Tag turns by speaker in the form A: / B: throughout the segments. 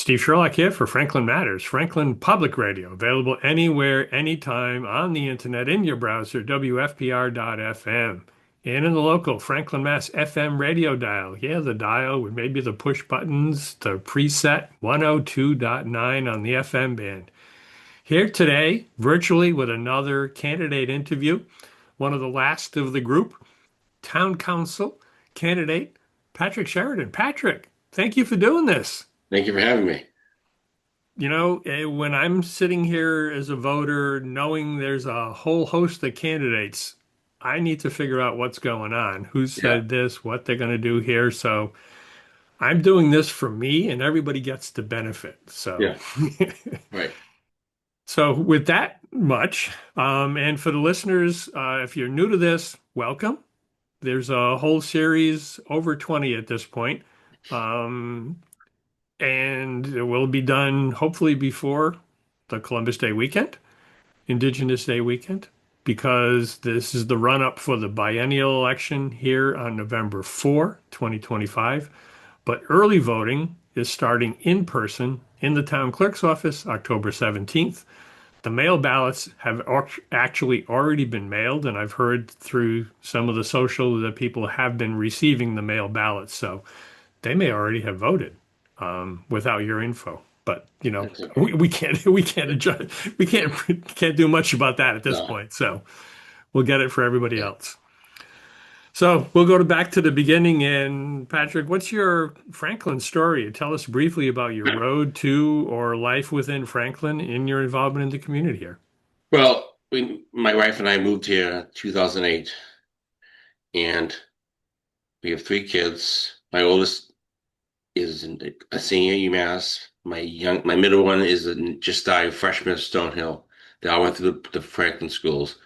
A: Steve Sherlock here for Franklin Matters, Franklin Public Radio, available anywhere, anytime on the internet in your browser, WFPR.FM. And in the local Franklin, Mass. FM radio dial. Yeah, the dial with maybe the push buttons, the preset 102.9 on the FM band. Here today, virtually with another candidate interview, one of the last of the group, Town Council candidate Patrick Sheridan. Patrick, thank you for doing this.
B: Thank you for having me.
A: When I'm sitting here as a voter, knowing there's a whole host of candidates, I need to figure out what's going on, who
B: Yeah,
A: said this, what they're going to do here. So I'm doing this for me, and everybody gets to benefit. So,
B: yeah, right.
A: so with that much, and for the listeners, if you're new to this, welcome. There's a whole series, over 20 at this point. Um, and it will be done hopefully before the Columbus Day weekend, Indigenous Day weekend, because this is the run up for the biennial election here on November 4, 2025. But early voting is starting in person in the town clerk's office October 17th. The mail ballots have actually already been mailed, and I've heard through some of the social that people have been receiving the mail ballots. So they may already have voted without your info. But
B: That's okay.
A: we can't adjust, we can't do much about that at this
B: No,
A: point. So we'll get it for everybody else. So we'll go back to the beginning. And Patrick, what's your Franklin story? Tell us briefly about your road to or life within Franklin in your involvement in the community here.
B: well, my wife and I moved here in 2008, and we have three kids. My oldest is a senior at UMass. My middle one is just started freshman at Stonehill. They all went through the Franklin schools,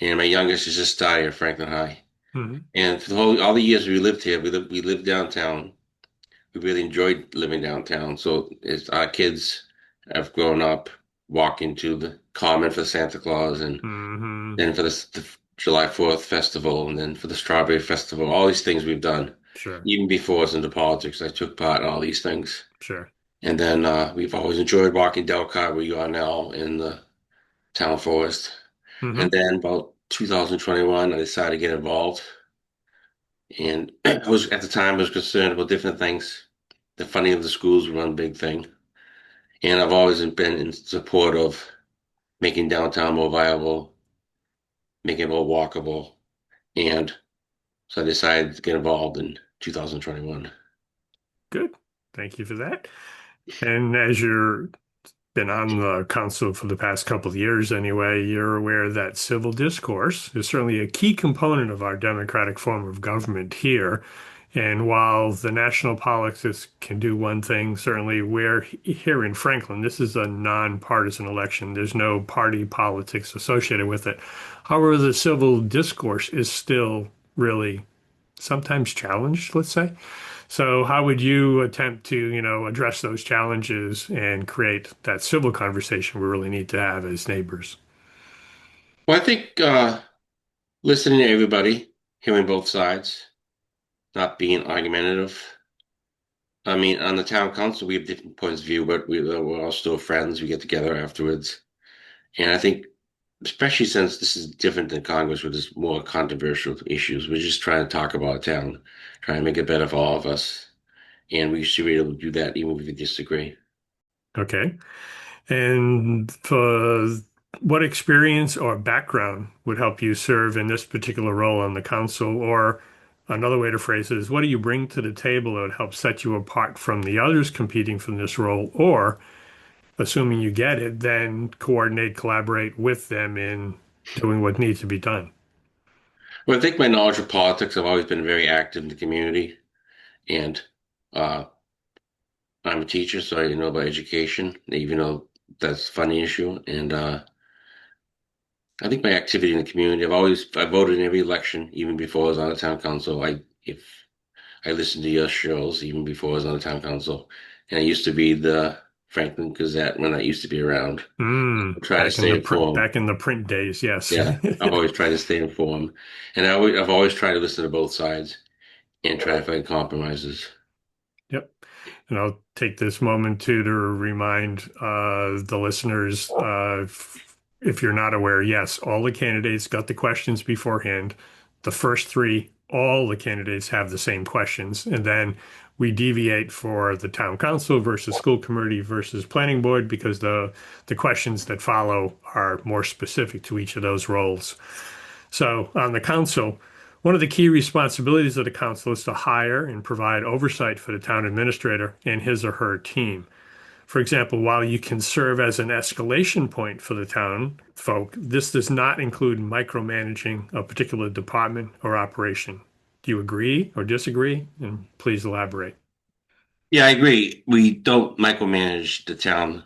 B: and my youngest is just started at Franklin High.
A: Hmm.
B: And for all the years we lived here, we lived downtown. We really enjoyed living downtown. So as our kids have grown up walking to the Common for Santa Claus, and
A: Hmm.
B: then for the July 4th festival, and then for the Strawberry Festival, all these things we've done.
A: Sure.
B: Even before I was into politics, I took part in all these things.
A: Sure.
B: And then we've always enjoyed walking Delcott, where you are now in the town forest. And
A: Hmm.
B: then about 2021, I decided to get involved. And I was at the time I was concerned about different things. The funding of the schools was one big thing. And I've always been in support of making downtown more viable, making it more walkable. And so I decided to get involved in 2021.
A: Good. Thank you for that. And as you're been on the council for the past couple of years anyway, you're aware that civil discourse is certainly a key component of our democratic form of government here. And while the national politics can do one thing, certainly we're here in Franklin, this is a nonpartisan election. There's no party politics associated with it. However, the civil discourse is still really sometimes challenged, let's say. So how would you attempt to, address those challenges and create that civil conversation we really need to have as neighbors?
B: Well, I think listening to everybody, hearing both sides, not being argumentative. I mean, on the town council, we have different points of view, but we're all still friends. We get together afterwards. And I think, especially since this is different than Congress, where there's more controversial issues, we're just trying to talk about town, trying to make it better for all of us. And we should be able to do that even if we disagree.
A: Okay. And for what experience or background would help you serve in this particular role on the council? Or another way to phrase it is, what do you bring to the table that would help set you apart from the others competing for this role? Or, assuming you get it, then coordinate, collaborate with them in doing what needs to be done.
B: Well, I think my knowledge of politics, I've always been very active in the community. And uh, I'm a teacher, so I know about education, even though that's a funny issue. And I think my activity in the community, I voted in every election, even before I was on the town council. If I listened to your shows even before I was on the town council, and I used to be the Franklin Gazette when I used to be around. Try to stay informed.
A: Back in the print days, yes.
B: Yeah, I've always tried to stay informed, and I've always tried to listen to both sides and try to find compromises.
A: Yep. And I'll take this moment too to remind the listeners, if you're not aware, yes, all the candidates got the questions beforehand. The first three, all the candidates have the same questions. And then we deviate for the town council versus school committee versus planning board because the questions that follow are more specific to each of those roles. So on the council, one of the key responsibilities of the council is to hire and provide oversight for the town administrator and his or her team. For example, while you can serve as an escalation point for the town folk, this does not include micromanaging a particular department or operation. Do you agree or disagree? And please elaborate.
B: Yeah, I agree. We don't micromanage the town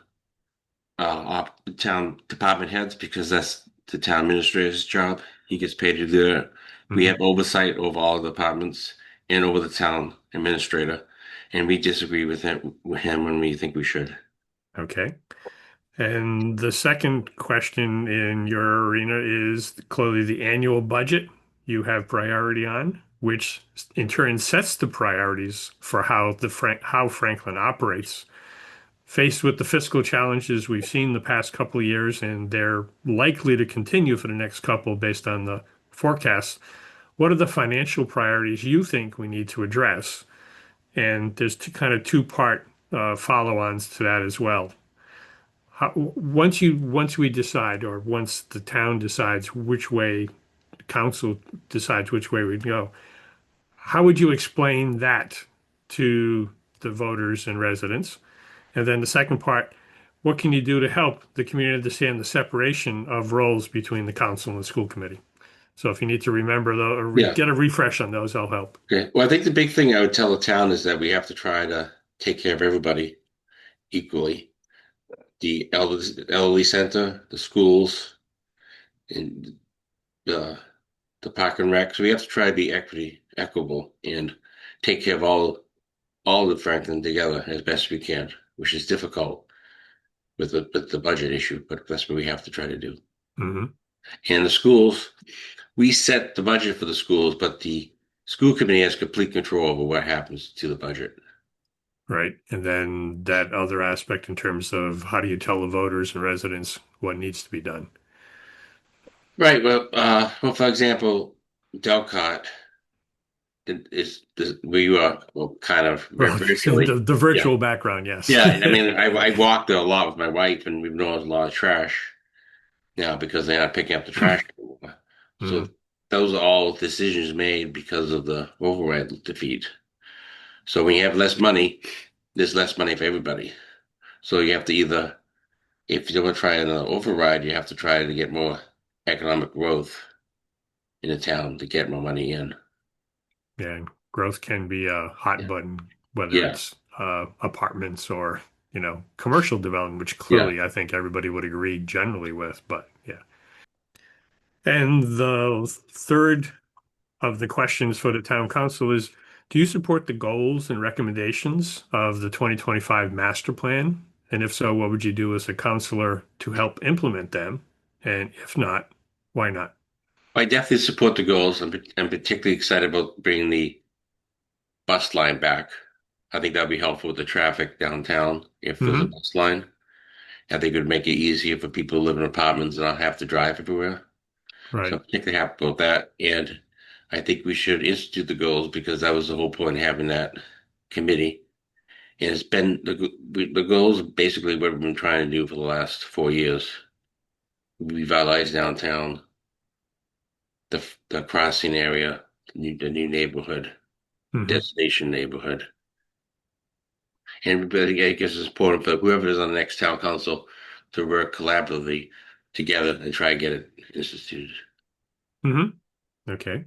B: department heads because that's the town administrator's job. He gets paid to do it. We
A: Mhm.
B: have oversight over all the departments and over the town administrator, and we disagree with him when we think we should.
A: Okay. And the second question in your arena is clearly the annual budget you have priority on, which in turn sets the priorities for how Franklin operates. Faced with the fiscal challenges we've seen the past couple of years, and they're likely to continue for the next couple based on the forecast, what are the financial priorities you think we need to address? And there's kind of two-part follow-ons to that as well. Once we decide, or once the town decides which way, the council decides which way we go, how would you explain that to the voters and residents? And then the second part, what can you do to help the community understand the separation of roles between the council and the school committee? So if you need to remember those or
B: Yeah.
A: get a refresh on those, I'll help.
B: Okay. Well, I think the big thing I would tell the town is that we have to try to take care of everybody equally. The elderly center, the schools, and the park and rec. So we have to try to be equitable, and take care of all of Franklin together as best we can, which is difficult with the budget issue, but that's what we have to try to do.
A: Hmm.
B: And the schools, we set the budget for the schools, but the school committee has complete control over what happens to the budget.
A: Right. And then that other aspect in terms of how do you tell the voters and residents what needs to be done?
B: Right. Well, for example, Delcott is where you are, well, kind of
A: Well,
B: virtually.
A: the
B: Yeah.
A: virtual background, yes.
B: Yeah. And I mean, I walked there a lot with my wife, and we've noticed a lot of trash now because they're not picking up the trash anymore. So
A: Mhm.
B: those are all decisions made because of the override defeat. So when you have less money, there's less money for everybody. So you have to either, if you want to try an override, you have to try to get more economic growth in the town to get more money in.
A: Yeah, and growth can be a hot
B: Yeah.
A: button, whether
B: Yeah.
A: it's apartments or, commercial development, which
B: Yeah.
A: clearly I think everybody would agree generally with, but yeah. And the third of the questions for the town council is, do you support the goals and recommendations of the 2025 master plan? And if so, what would you do as a counselor to help implement them? And if not, why not?
B: I definitely support the goals. I'm particularly excited about bringing the bus line back. I think that'd be helpful with the traffic downtown if there's a
A: Hmm.
B: bus line. I think it would make it easier for people who live in apartments and not have to drive everywhere. So
A: Right.
B: I'm particularly happy about that. And I think we should institute the goals because that was the whole point of having that committee. And it's been the goals are basically what we've been trying to do for the last 4 years. Revitalize downtown, the crossing area, the new neighborhood,
A: Hmm.
B: destination neighborhood. And I guess it's important for whoever is on the next town council to work collaboratively together and try to get it instituted.
A: Hmm. Okay.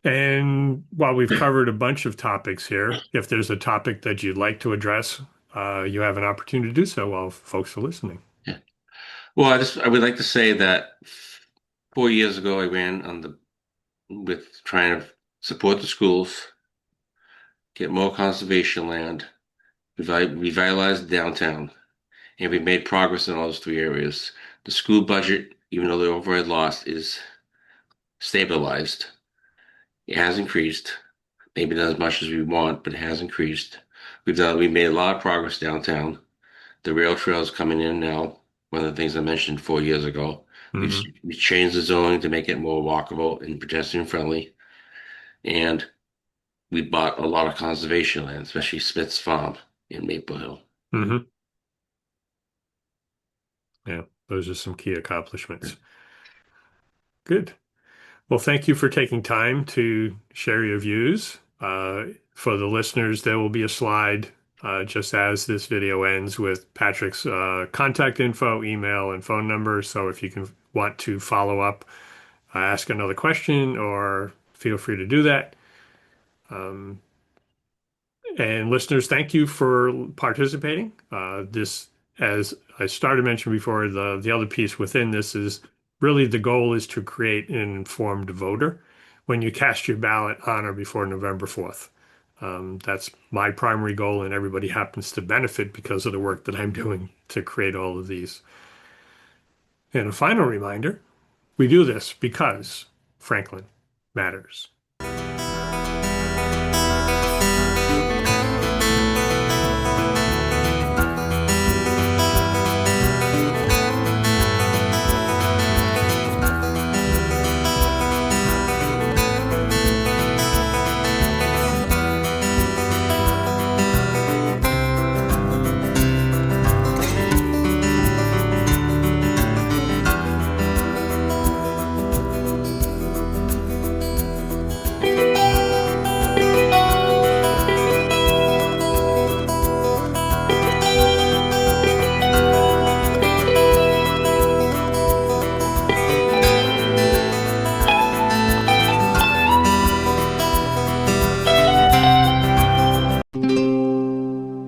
A: And while we've covered a bunch of topics here, if there's a topic that you'd like to address, you have an opportunity to do so while folks are listening.
B: Yeah. Well, I would like to say that 4 years ago I ran on the with trying to support the schools, get more conservation land, revitalize the downtown, and we made progress in all those three areas. The school budget, even though the overhead loss is stabilized, it has increased. Maybe not as much as we want, but it has increased. We made a lot of progress downtown. The rail trail is coming in now. One of the things I mentioned 4 years ago.
A: Hmm.
B: We changed the zoning to make it more walkable and pedestrian friendly. And we bought a lot of conservation land, especially Smith's Farm in Maple Hill.
A: Hmm. Yeah, those are some key accomplishments. Good. Well, thank you for taking time to share your views. For the listeners, there will be a slide just as this video ends with Patrick's contact info, email, and phone number. So if you can want to follow up, ask another question, or feel free to do that. Um, and listeners, thank you for participating. As I started mentioning before, the other piece within this is really the goal is to create an informed voter when you cast your ballot on or before November 4th. That's my primary goal, and everybody happens to benefit because of the work that I'm doing to create all of these. And a final reminder, we do this because Franklin matters.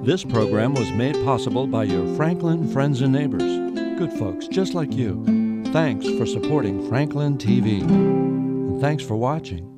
C: This program was made possible by your Franklin friends and neighbors, good folks just like you. Thanks for supporting Franklin TV. And thanks for watching.